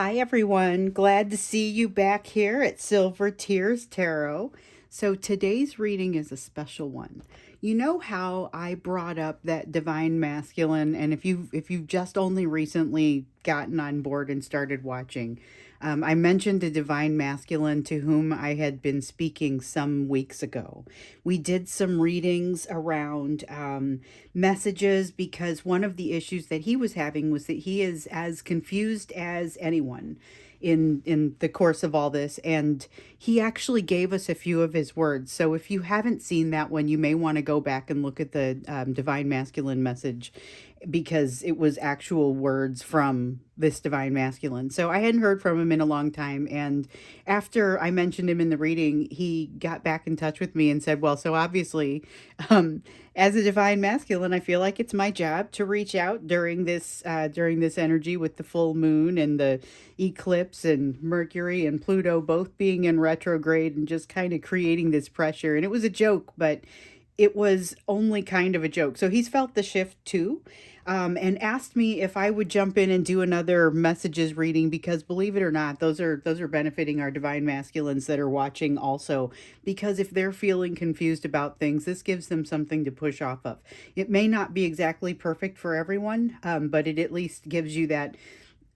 Hi, everyone. Glad to see you back here at Silver Tears Tarot. So, today's reading is a special one. You know how I brought up that divine masculine, and if you've just only recently gotten on board and started watching, I mentioned a divine masculine to whom I had been speaking some weeks ago. We did some readings around messages because one of the issues that he was having was that he is as confused as anyone in the course of all this, and he actually gave us a few of his words. So if you haven't seen that one, you may want to go back and look at the divine masculine message, because it was actual words from this divine masculine. So I hadn't heard from him in a long time. And after I mentioned him in the reading, he got back in touch with me and said, well, so obviously, um, as a divine masculine, I feel like it's my job to reach out during this energy with the full moon and the eclipse and Mercury and Pluto both being in retrograde and just kind of creating this pressure. And it was a joke, but it was only kind of a joke. So he's felt the shift too, and asked me if I would jump in and do another messages reading, because believe it or not, those are benefiting our divine masculines that are watching also, because if they're feeling confused about things, this gives them something to push off of. It may not be exactly perfect for everyone, but it at least gives you that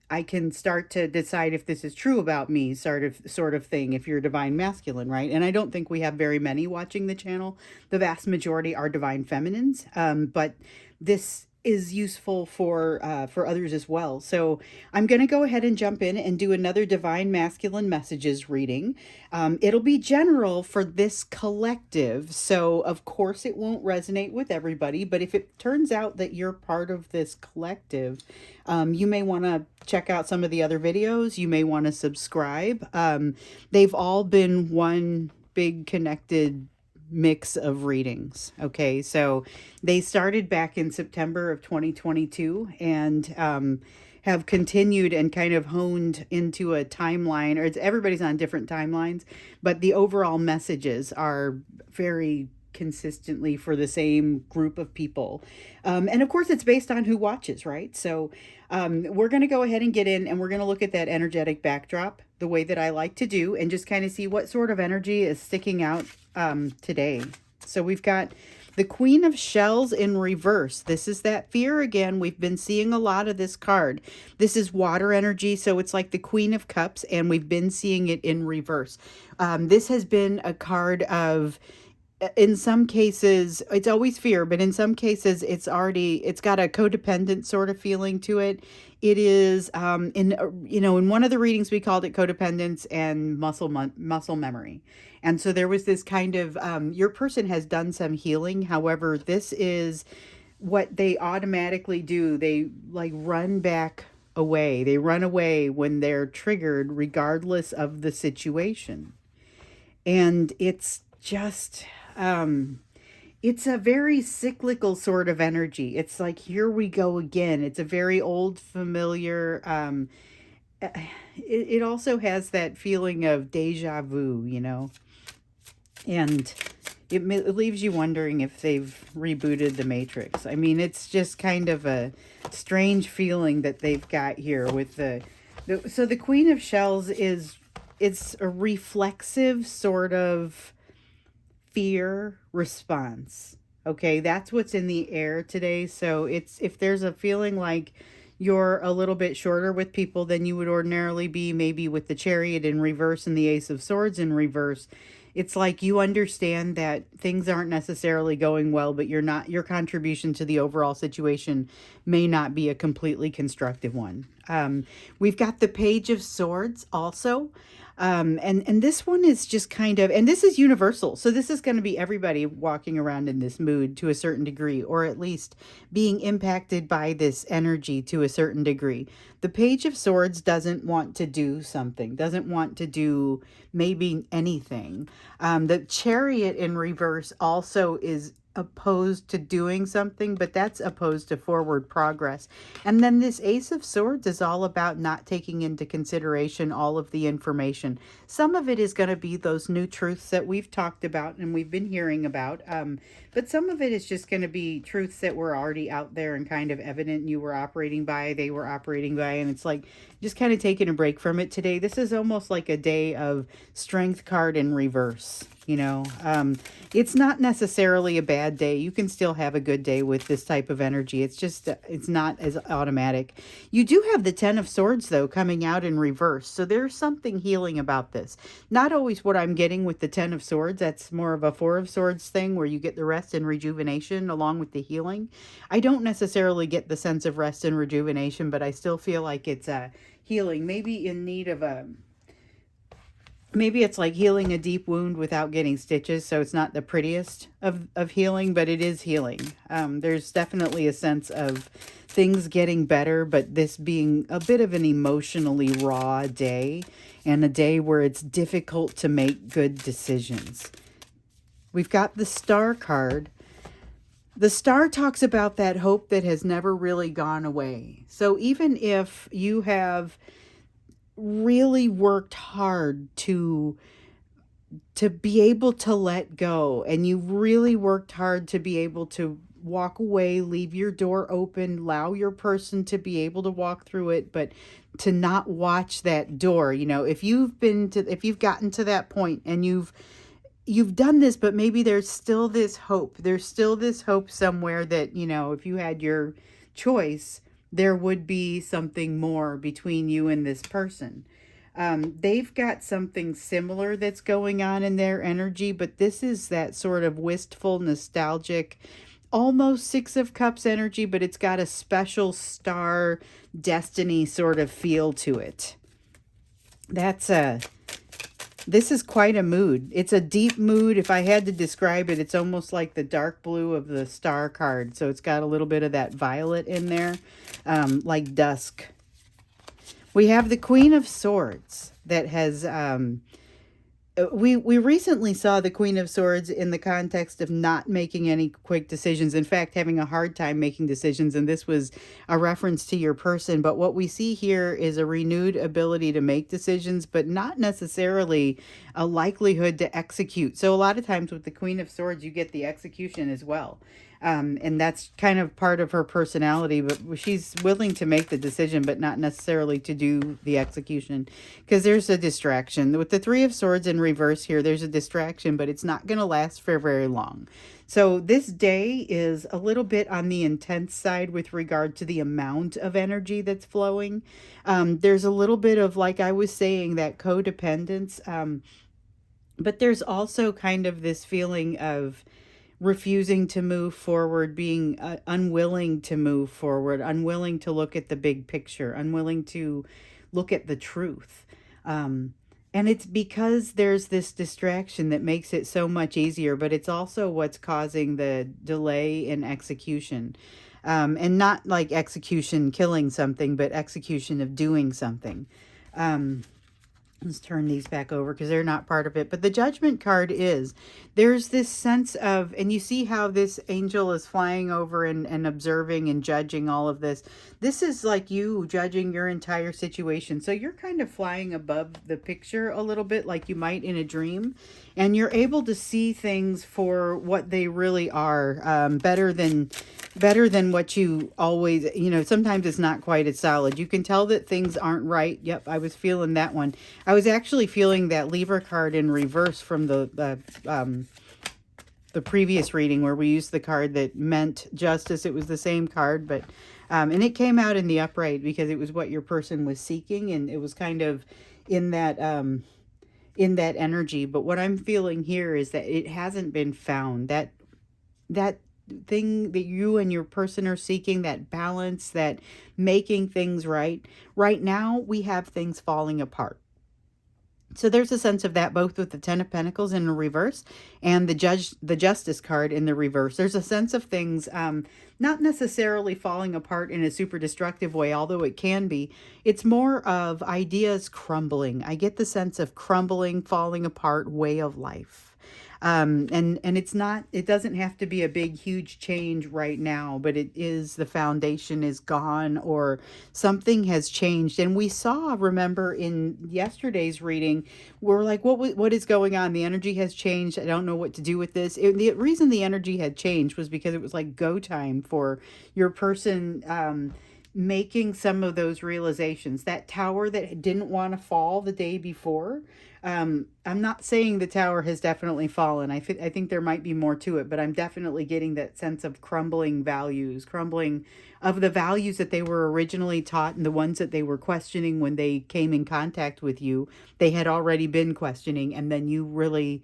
I can start to decide if this is true about me, sort of thing, if you're divine masculine, right? And I don't think we have very many watching the channel. The vast majority are divine feminines, but this is useful for others as well. So I'm going to go ahead and jump in and do another divine masculine messages reading. It'll be general for this collective, so of course it won't resonate with everybody, but if it turns out that you're part of this collective, you may want to check out some of the other videos. You may want to subscribe. They've all been one big connected mix of readings. Okay, so they started back in September of 2022, and have continued and kind of honed into a timeline, or everybody's on different timelines, but the overall messages are very consistently for the same group of people. And of course, it's based on who watches, right? So we're going to go ahead and get in, and we're going to look at that energetic backdrop the way that I like to do, and just kind of see what sort of energy is sticking out today. So we've got the Queen of Shells in reverse. This is that fear again. We've been seeing a lot of this card. This is water energy, so it's like the Queen of Cups, and we've been seeing it in reverse. This has been a card of, in some cases it's always fear, but in some cases it's got a codependent sort of feeling to it. It is in one of the readings we called it codependence and muscle memory. And so there was this kind of your person has done some healing. However, this is what they automatically do. They like run back away. They run away when they're triggered regardless of the situation. And it's just it's a very cyclical sort of energy. It's like, here we go again. It's a very old familiar, it also has that feeling of deja vu. And it leaves you wondering if they've rebooted the Matrix. I mean, it's just kind of a strange feeling that they've got here with so the Queen of Shells it's a reflexive sort of fear response. Okay, that's what's in the air today. So it's, if there's a feeling like you're a little bit shorter with people than you would ordinarily be, maybe with the Chariot in reverse and the Ace of Swords in reverse, it's like you understand that things aren't necessarily going well, but your contribution to the overall situation may not be a completely constructive one. We've got the Page of Swords also. And this one is just kind of, and this is universal. So this is going to be everybody walking around in this mood to a certain degree, or at least being impacted by this energy to a certain degree. The Page of Swords doesn't want to do something, doesn't want to do maybe anything. The Chariot in reverse also is opposed to doing something, but that's opposed to forward progress. And then this Ace of Swords is all about not taking into consideration all of the information. Some of it is going to be those new truths that we've talked about and we've been hearing about, but some of it is just going to be truths that were already out there and kind of evident you were operating by, they were operating by, and it's like just kind of taking a break from it today. This is almost like a day of Strength card in reverse. It's not necessarily a bad day. You can still have a good day with this type of energy. It's just, it's not as automatic. You do have the Ten of Swords, though, coming out in reverse. So there's something healing about this. Not always what I'm getting with the Ten of Swords. That's more of a Four of Swords thing where you get the rest and rejuvenation along with the healing. I don't necessarily get the sense of rest and rejuvenation, but I still feel like it's healing. Maybe in need of maybe it's like healing a deep wound without getting stitches, so it's not the prettiest of healing, but it is healing. There's definitely a sense of things getting better, but this being a bit of an emotionally raw day and a day where it's difficult to make good decisions. We've got the Star card. The Star talks about that hope that has never really gone away. So even if you have really worked hard to be able to let go, and you really worked hard to be able to walk away, leave your door open, allow your person to be able to walk through it, but to not watch that door. If you've gotten to that point and you've done this, but maybe there's still this hope. There's still this hope somewhere that, if you had your choice, there would be something more between you and this person. They've got something similar that's going on in their energy, but this is that sort of wistful, nostalgic, almost Six of Cups energy, but it's got a special star destiny sort of feel to it. This is quite a mood. It's a deep mood. If I had to describe it, it's almost like the dark blue of the Star card. So it's got a little bit of that violet in there, like dusk. We have the Queen of Swords that has... we recently saw the Queen of Swords in the context of not making any quick decisions. In fact, having a hard time making decisions. And this was a reference to your person. But what we see here is a renewed ability to make decisions, but not necessarily a likelihood to execute. So a lot of times with the Queen of Swords, you get the execution as well. And that's kind of part of her personality, but she's willing to make the decision, but not necessarily to do the execution, because there's a distraction. With the Three of Swords in reverse here, there's a distraction, but it's not going to last for very long. So this day is a little bit on the intense side with regard to the amount of energy that's flowing. There's a little bit of, like I was saying, that codependence, but there's also kind of this feeling of refusing to move forward, being unwilling to move forward, unwilling to look at the big picture, unwilling to look at the truth. And it's because there's this distraction that makes it so much easier, but it's also what's causing the delay in execution. And not like execution killing something, but execution of doing something. Let's turn these back over because they're not part of it. But the Judgment card there's this sense of, and you see how this angel is flying over and observing and judging all of this. This is like you judging your entire situation. So you're kind of flying above the picture a little bit, like you might in a dream. And you're able to see things for what they really are, better than what you always, sometimes it's not quite as solid. You can tell that things aren't right. Yep, I was feeling that one. I was actually feeling that Libra card in reverse from the previous reading where we used the card that meant justice. It was the same card, but and it came out in the upright because it was what your person was seeking, and it was kind of in that energy. But what I'm feeling here is that it hasn't been found. That thing that you and your person are seeking, that balance, that making things right. Right now, we have things falling apart. So there's a sense of that both with the Ten of Pentacles in the reverse and the Justice card in the reverse. There's a sense of things not necessarily falling apart in a super destructive way, although it can be. It's more of ideas crumbling. I get the sense of crumbling, falling apart way of life. And it's not, it doesn't have to be a big, huge change right now, but it is, the foundation is gone or something has changed. And we saw, remember in yesterday's reading, we're like, what is going on? The energy has changed. I don't know what to do with this. The reason the energy had changed was because it was like go time for your person, making some of those realizations. That tower that didn't want to fall the day before, I'm not saying the tower has definitely fallen. I think there might be more to it, but I'm definitely getting that sense of crumbling values, crumbling of the values that they were originally taught, and the ones that they were questioning when they came in contact with you. They had already been questioning, and then you really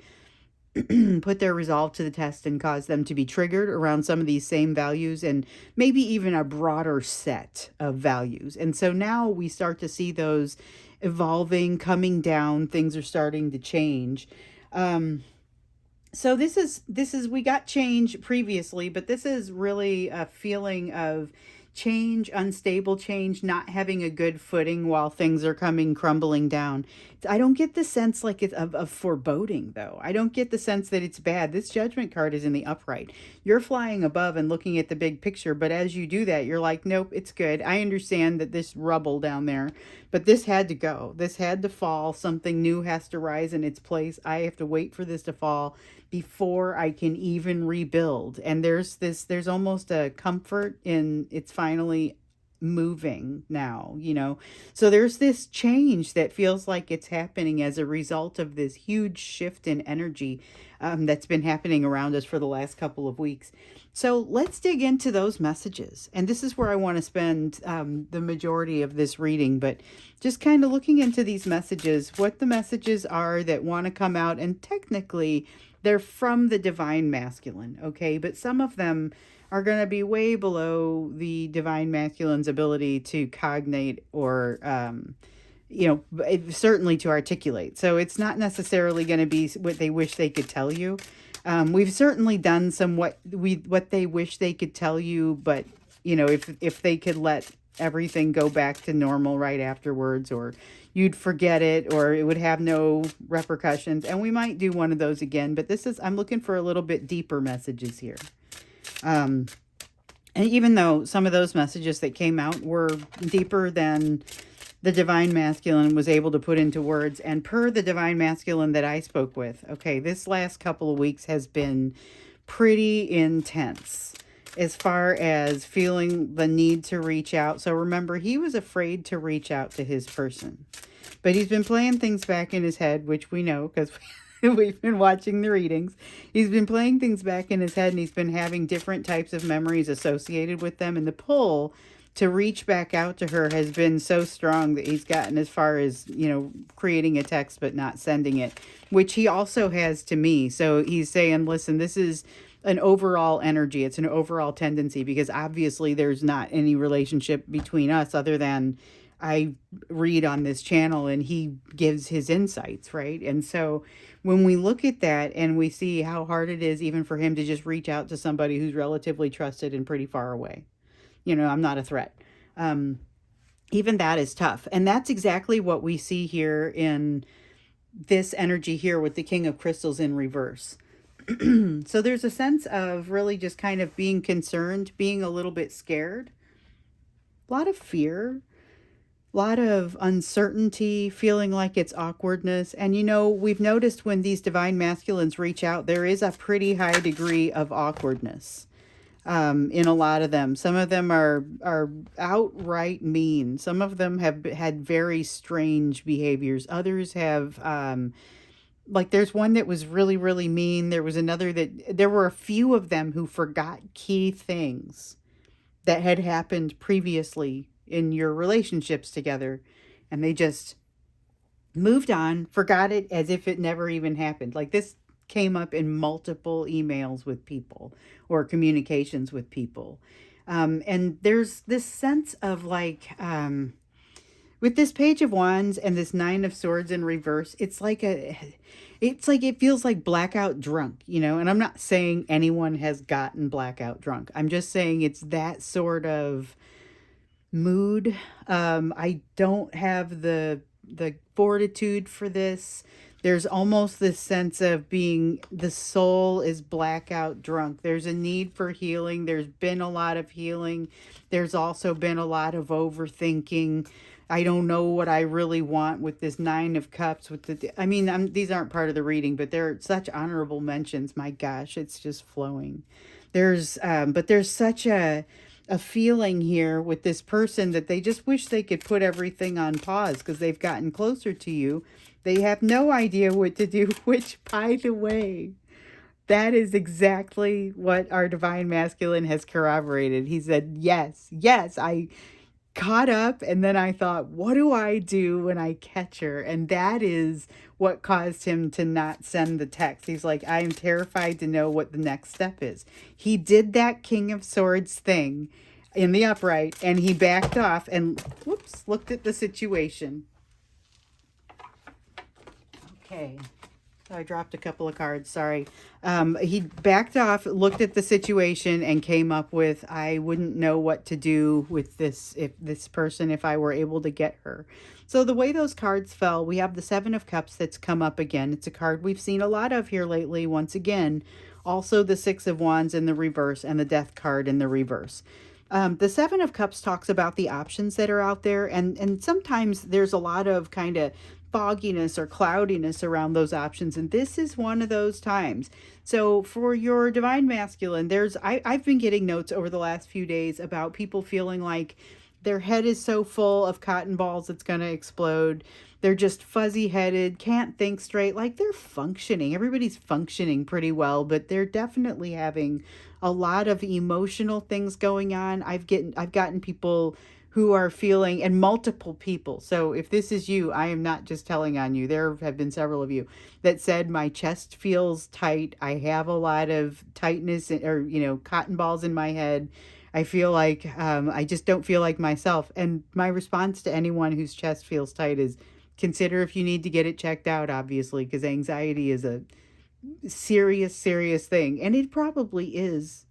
put their resolve to the test and cause them to be triggered around some of these same values, and maybe even a broader set of values. And so now we start to see those evolving, coming down, things are starting to change. So this is we got change previously, but this is really a feeling of change, unstable change, not having a good footing while things are coming crumbling down. I don't get the sense like it's of foreboding though. I don't get the sense that it's bad. This judgment card is in the upright. You're flying above and looking at the big picture, but as you do that, you're like, nope, it's good. I understand that this rubble down there, but this had to go. This had to fall. Something new has to rise in its place. I have to wait for this to fall before I can even rebuild. And there's almost a comfort in it's finally moving now, you know. So there's this change that feels like it's happening as a result of this huge shift in energy, that's been happening around us for the last couple of weeks. So let's dig into those messages. And this is where I want to spend the majority of this reading, but just kind of looking into these messages, what the messages are that want to come out. And technically, they're from the divine masculine, okay? But some of them are going to be way below the divine masculine's ability to cognate or, certainly to articulate. So it's not necessarily going to be what they wish they could tell you. We've certainly done some what they wish they could tell you, but if they could let everything go back to normal right afterwards, or you'd forget it, or it would have no repercussions. And we might do one of those again, but I'm looking for a little bit deeper messages here. And even though some of those messages that came out were deeper than the divine masculine was able to put into words, and per the divine masculine that I spoke with, okay, this last couple of weeks has been pretty intense as far as feeling the need to reach out. So remember, he was afraid to reach out to his person, but he's been playing things back in his head, which we know because we've been watching the readings. He's been playing things back in his head, and he's been having different types of memories associated with them. And the pull to reach back out to her has been so strong that he's gotten as far as, creating a text but not sending it, which he also has to me. So he's saying, listen, this is an overall energy. It's an overall tendency, because obviously there's not any relationship between us other than I read on this channel and he gives his insights, right? And so when we look at that and we see how hard it is even for him to just reach out to somebody who's relatively trusted and pretty far away, I'm not a threat. Even that is tough. And that's exactly what we see here in this energy here with the King of Crystals in reverse. So there's a sense of really just kind of being concerned, being a little bit scared, a lot of fear, a lot of uncertainty, feeling like it's awkwardness. And we've noticed when these divine masculines reach out, there is a pretty high degree of awkwardness in a lot of them. Some of them are outright mean. Some of them have had very strange behaviors. Others have, like there's one that was really, really mean. There was another there were a few of them who forgot key things that had happened previously in your relationships together, and they just moved on, forgot it as if it never even happened. Like this came up in multiple emails with people or communications with people. And there's this sense of like, with this Page of Wands and this Nine of Swords in reverse, it feels like blackout drunk, and I'm not saying anyone has gotten blackout drunk. I'm just saying it's that sort of mood. I don't have the fortitude for this. There's almost this sense of being, the soul is blackout drunk. There's a need for healing. There's been a lot of healing. There's also been a lot of overthinking. I don't know what I really want with this Nine of Cups. With the, I mean, these aren't part of the reading, but they're such honorable mentions. My gosh, it's just flowing. But there's such a feeling here with this person that they just wish they could put everything on pause because they've gotten closer to you. They have no idea what to do, which, by the way, that is exactly what our divine masculine has corroborated. He said, yes, yes, I caught up, and then I thought, what do I do when I catch her? And that is what caused him to not send the text. He's like, I am terrified to know what the next step is. He did that King of Swords thing in the upright, and he backed off and, whoops, looked at the situation. Okay. I dropped a couple of cards, sorry. He backed off, looked at the situation, and came up with, I wouldn't know what to do with this person if I were able to get her. So the way those cards fell, we have the Seven of Cups that's come up again. It's a card we've seen a lot of here lately, once again. Also the Six of Wands in the reverse and the Death card in the reverse. The Seven of Cups talks about the options that are out there, and sometimes there's a lot of kind of fogginess or cloudiness around those options, and this is one of those times. So for your divine masculine, I've been getting notes over the last few days about people feeling like their head is so full of cotton balls it's going to explode. They're just fuzzy headed, can't think straight, like they're functioning. Everybody's functioning pretty well, but they're definitely having a lot of emotional things going on. I've gotten people who are feeling, and multiple people. So if this is you, I am not just telling on you. There have been several of you that said, my chest feels tight. I have a lot of tightness or, cotton balls in my head. I feel like I just don't feel like myself. And my response to anyone whose chest feels tight is, consider if you need to get it checked out, obviously, because anxiety is a serious, serious thing. And it probably is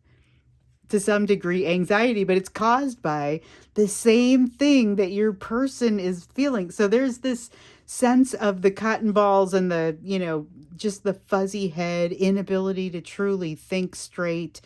to some degree anxiety, but it's caused by the same thing that your person is feeling. So there's this sense of the cotton balls and the, just the fuzzy head, inability to truly think straight,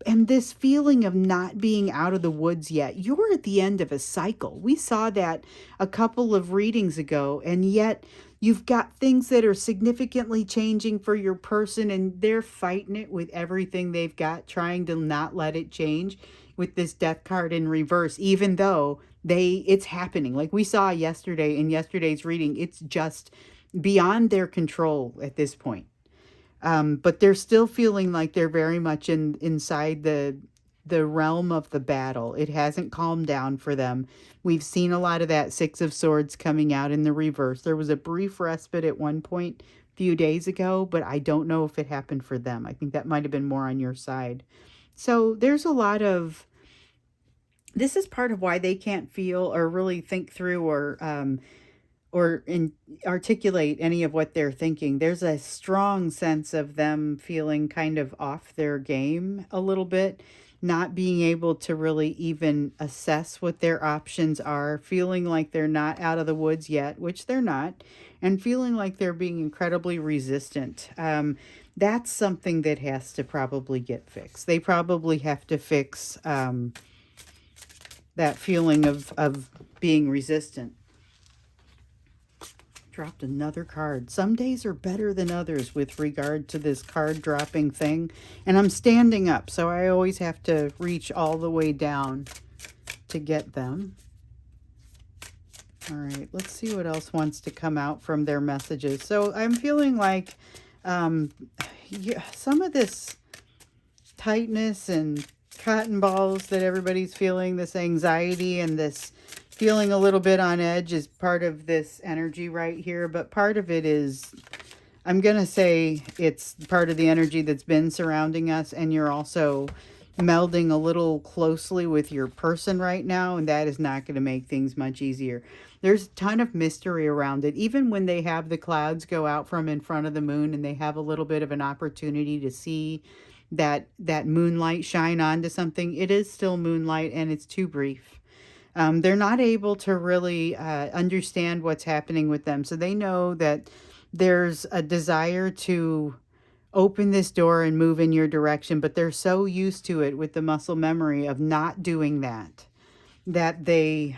and this feeling of not being out of the woods yet. You're at the end of a cycle. We saw that a couple of readings ago, and yet you've got things that are significantly changing for your person, and they're fighting it with everything they've got, trying to not let it change with this Death card in reverse, even though it's happening. Like we saw yesterday in yesterday's reading, it's just beyond their control at this point. But they're still feeling like they're very much inside the realm of the battle. It hasn't calmed down for them. We've seen a lot of that Six of Swords coming out in the reverse. There was a brief respite at one point a few days ago, but I don't know if it happened for them. I think that might have been more on your side. So there's a lot of, this is part of why they can't feel or really think through or articulate any of what they're thinking. There's a strong sense of them feeling kind of off their game a little bit, not being able to really even assess what their options are, feeling like they're not out of the woods yet, which they're not, and feeling like they're being incredibly resistant. That's something that has to probably get fixed. They probably have to fix that feeling of being resistant. Dropped another card. Some days are better than others with regard to this card dropping thing. And I'm standing up, so I always have to reach all the way down to get them. All right, let's see what else wants to come out from their messages. So I'm feeling like some of this tightness and cotton balls that everybody's feeling, this anxiety and this feeling a little bit on edge is part of this energy right here, but part of it is, I'm going to say it's part of the energy that's been surrounding us, and you're also melding a little closely with your person right now, and that is not going to make things much easier. There's a ton of mystery around it. Even when they have the clouds go out from in front of the moon and they have a little bit of an opportunity to see that moonlight shine onto something, it is still moonlight and it's too brief. They're not able to really understand what's happening with them. So they know that there's a desire to open this door and move in your direction, but they're so used to it with the muscle memory of not doing that, that they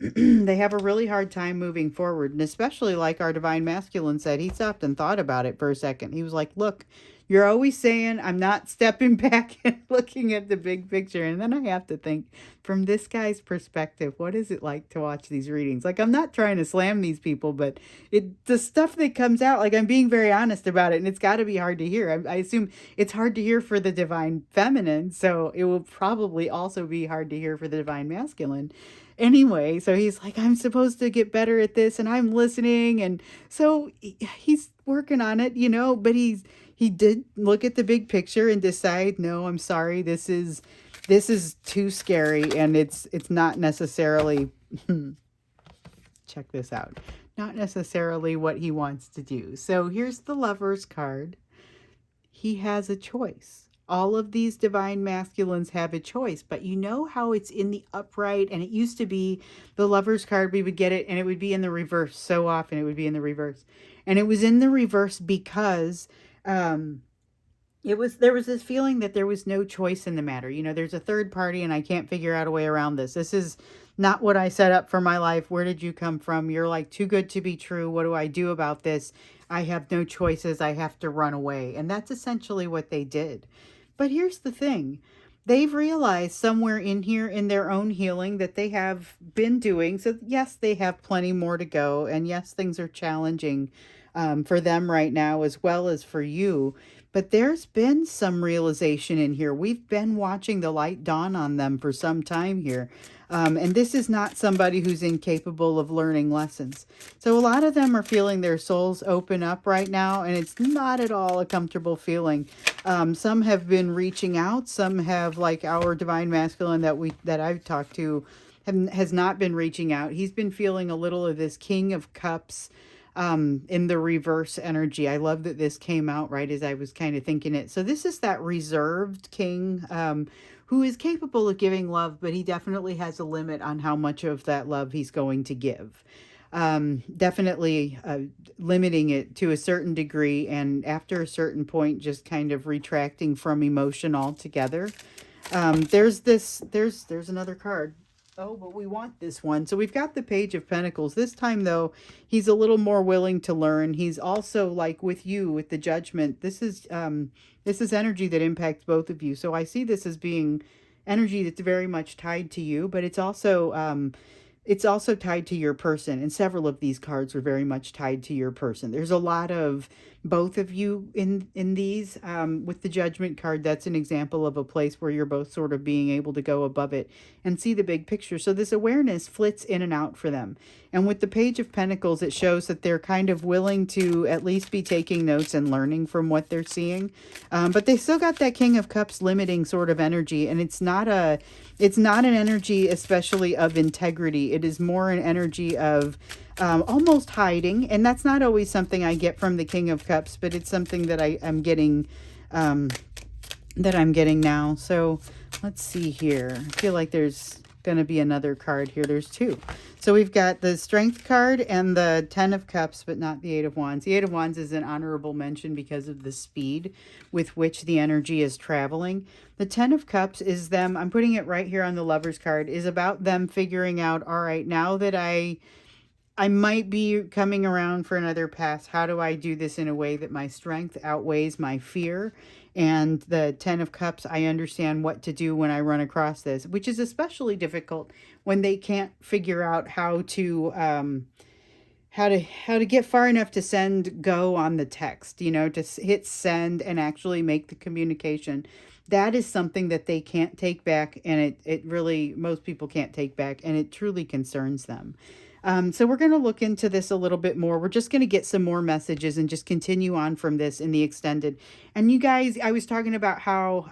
they have a really hard time moving forward. And especially like our divine masculine said, he stopped and thought about it for a second. He was like, look, you're always saying I'm not stepping back and looking at the big picture. And then I have to think, from this guy's perspective, what is it like to watch these readings? Like, I'm not trying to slam these people, but the stuff that comes out, like, I'm being very honest about it, and it's got to be hard to hear. I assume it's hard to hear for the divine feminine, so it will probably also be hard to hear for the divine masculine. Anyway, so he's like, I'm supposed to get better at this, and I'm listening, and so he's working on it, but he did look at the big picture and decide, no, I'm sorry, this is too scary, and it's not necessarily check this out, not necessarily what he wants to do. So here's the Lover's card. He has a choice. All of these divine masculines have a choice, but you know how it's in the upright, and it used to be the Lover's card, we would get it and it would be in the reverse. So often it would be in the reverse, and it was in the reverse because there was this feeling that there was no choice in the matter. There's a third party and I can't figure out a way around this. This is not what I set up for my life. Where did you come from? You're like too good to be true. What do I do about this? I have no choices. I have to run away. And that's essentially what they did. But here's the thing. They've realized somewhere in here in their own healing that they have been doing. So yes, they have plenty more to go. And yes, things are challenging for them right now as well as for you. But there's been some realization in here. We've been watching the light dawn on them for some time here. And this is not somebody who's incapable of learning lessons. So a lot of them are feeling their souls open up right now, and it's not at all a comfortable feeling. Some have been reaching out. Some have, like our divine masculine that I've talked to, has not been reaching out. He's been feeling a little of this King of Cups in the reverse energy. I love that this came out right as I was kind of thinking it. So this is that reserved king who is capable of giving love, but he definitely has a limit on how much of that love he's going to give. Definitely limiting it to a certain degree, and after a certain point, just kind of retracting from emotion altogether. There's another card. Oh, but we want this one. So we've got the Page of Pentacles. This time, though, he's a little more willing to learn. He's also, like with you, with the Judgment. This is energy that impacts both of you. So I see this as being energy that's very much tied to you, but it's also tied to your person. And several of these cards are very much tied to your person. There's a lot of both of you in these. With the Judgment card, that's an example of a place where you're both sort of being able to go above it and see the big picture. So this awareness flits in and out for them. And with the Page of Pentacles, it shows that they're kind of willing to at least be taking notes and learning from what they're seeing. But they still got that King of Cups limiting sort of energy, and it's not an energy especially of integrity. It is more an energy of almost hiding, and that's not always something I get from the King of Cups, but it's something that I'm getting now. So let's see here. I feel like there's going to be another card here. There's two. So we've got the Strength card and the 10 of Cups, but not the 8 of Wands. The 8 of Wands is an honorable mention because of the speed with which the energy is traveling. The 10 of Cups is them, I'm putting it right here on the Lover's card, is about them figuring out, all right, now that I might be coming around for another pass. How do I do this in a way that my strength outweighs my fear? And the 10 of Cups, I understand what to do when I run across this, which is especially difficult when they can't figure out how to get far enough to send go on the text, to hit send and actually make the communication. That is something that they can't take back, and it really, most people can't take back, and it truly concerns them. So we're going to look into this a little bit more. We're just going to get some more messages and just continue on from this in the extended. And you guys, I was talking about how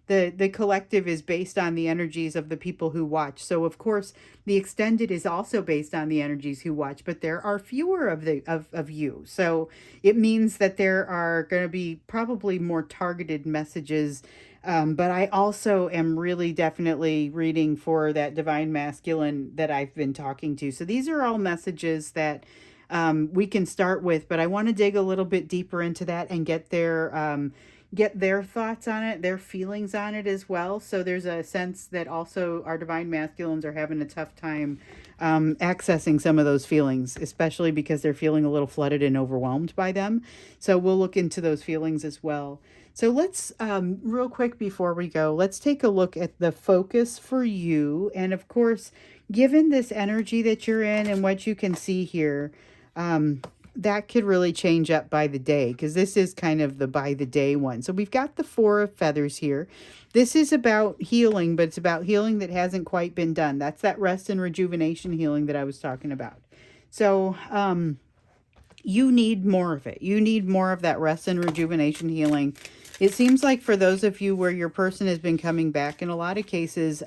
the collective is based on the energies of the people who watch. So of course, the extended is also based on the energies who watch, but there are fewer of you. So it means that there are going to be probably more targeted messages. But I also am really definitely reading for that divine masculine that I've been talking to. So these are all messages that we can start with, but I want to dig a little bit deeper into that and get their thoughts on it, their feelings on it as well. So there's a sense that also our divine masculines are having a tough time accessing some of those feelings, especially because they're feeling a little flooded and overwhelmed by them. So we'll look into those feelings as well. So let's, real quick before we go, let's take a look at the focus for you. And of course, given this energy that you're in and what you can see here, that could really change up by the day, because this is kind of the by the day one. So we've got the Four of Feathers here. This is about healing, but it's about healing that hasn't quite been done. That's that rest and rejuvenation healing that I was talking about. So you need more of it. You need more of that rest and rejuvenation healing. It seems like for those of you where your person has been coming back, in a lot of cases,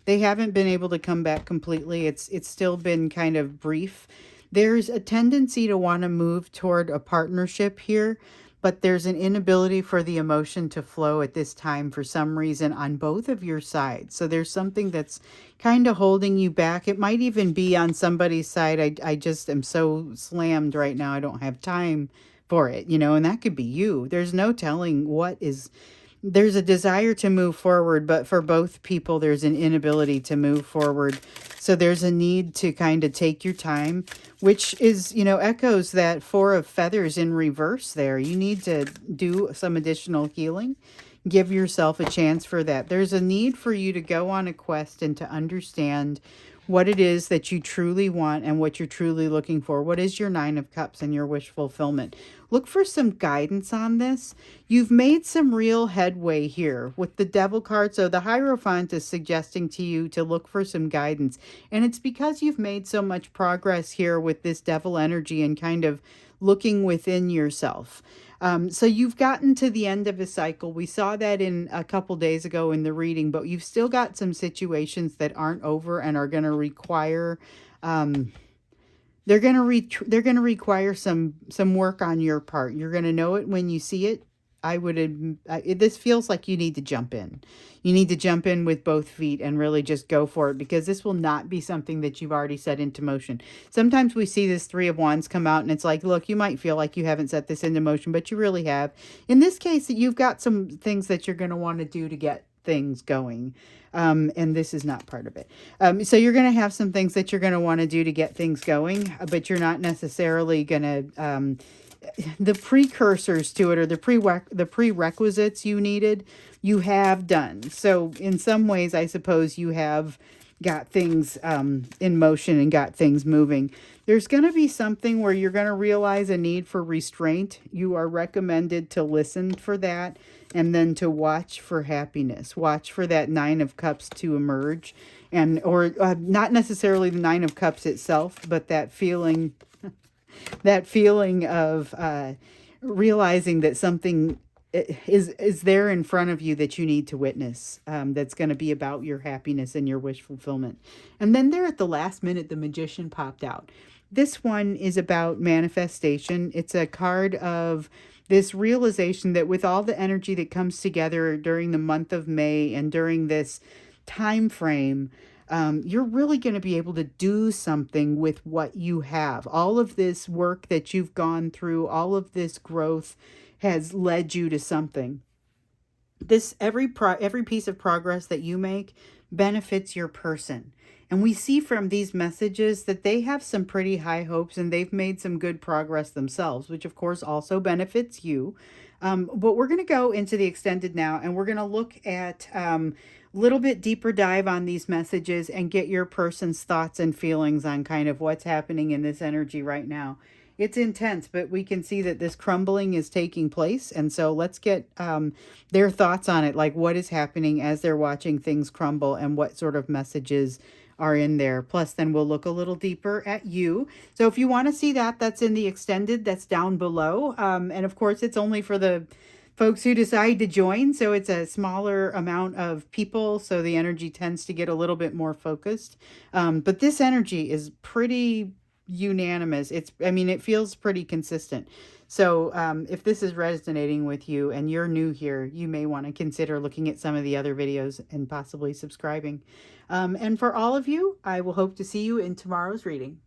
they haven't been able to come back completely. It's still been kind of brief. There's a tendency to want to move toward a partnership here, but there's an inability for the emotion to flow at this time for some reason on both of your sides. So there's something that's kind of holding you back. It might even be on somebody's side. I just am so slammed right now. I don't have time for it, and that could be you. There's no telling there's a desire to move forward, but for both people, there's an inability to move forward. So there's a need to kind of take your time, which is, echoes that Four of Feathers in reverse there. You need to do some additional healing. Give yourself a chance for that. There's a need for you to go on a quest and to understand what it is that you truly want and what you're truly looking for. What is your Nine of Cups and your wish fulfillment? Look for some guidance on this. You've made some real headway here with the Devil card. So the Hierophant is suggesting to you to look for some guidance. And it's because you've made so much progress here with this Devil energy and kind of looking within yourself. So you've gotten to the end of a cycle. We saw that in a couple days ago in the reading, but you've still got some situations that aren't over and are going to require, they're going to require some work on your part. You're going to know it when you see it. This feels like you need to jump in. You need to jump in with both feet and really just go for it, because this will not be something that you've already set into motion. Sometimes we see this Three of Wands come out and it's like, look, you might feel like you haven't set this into motion, but you really have. In this case, you've got some things that you're going to want to do to get things going. And this is not part of it. So you're going to have some things that you're going to want to do to get things going, but you're not necessarily going to, the precursors to it, or the prerequisites you needed, you have done. So in some ways, I suppose you have got things in motion and got things moving. There's going to be something where you're going to realize a need for restraint. You are recommended to listen for that, and then to watch for happiness. Watch for that Nine of Cups to emerge, or not necessarily the Nine of Cups itself, but that feeling of realizing that something is there in front of you that you need to witness, that's going to be about your happiness and your wish fulfillment. And then there at the last minute, the Magician popped out. This one is about manifestation. It's a card of this realization that with all the energy that comes together during the month of May and during this time frame, you're really going to be able to do something with what you have. All of this work that you've gone through, all of this growth has led you to something. Every piece of progress that you make benefits your person. And we see from these messages that they have some pretty high hopes and they've made some good progress themselves, which of course also benefits you. But we're going to go into the extended now, and we're going to look at little bit deeper dive on these messages and get your person's thoughts and feelings on kind of what's happening in this energy right now. It's intense, but we can see that this crumbling is taking place. And so let's get their thoughts on it, like what is happening as they're watching things crumble and what sort of messages are in there. Plus, then we'll look a little deeper at you. So if you want to see that, that's in the extended, that's down below. And of course, it's only for the folks who decide to join. So it's a smaller amount of people. So the energy tends to get a little bit more focused. But this energy is pretty unanimous. It feels pretty consistent. So if this is resonating with you and you're new here, you may want to consider looking at some of the other videos and possibly subscribing. And for all of you, I will hope to see you in tomorrow's reading.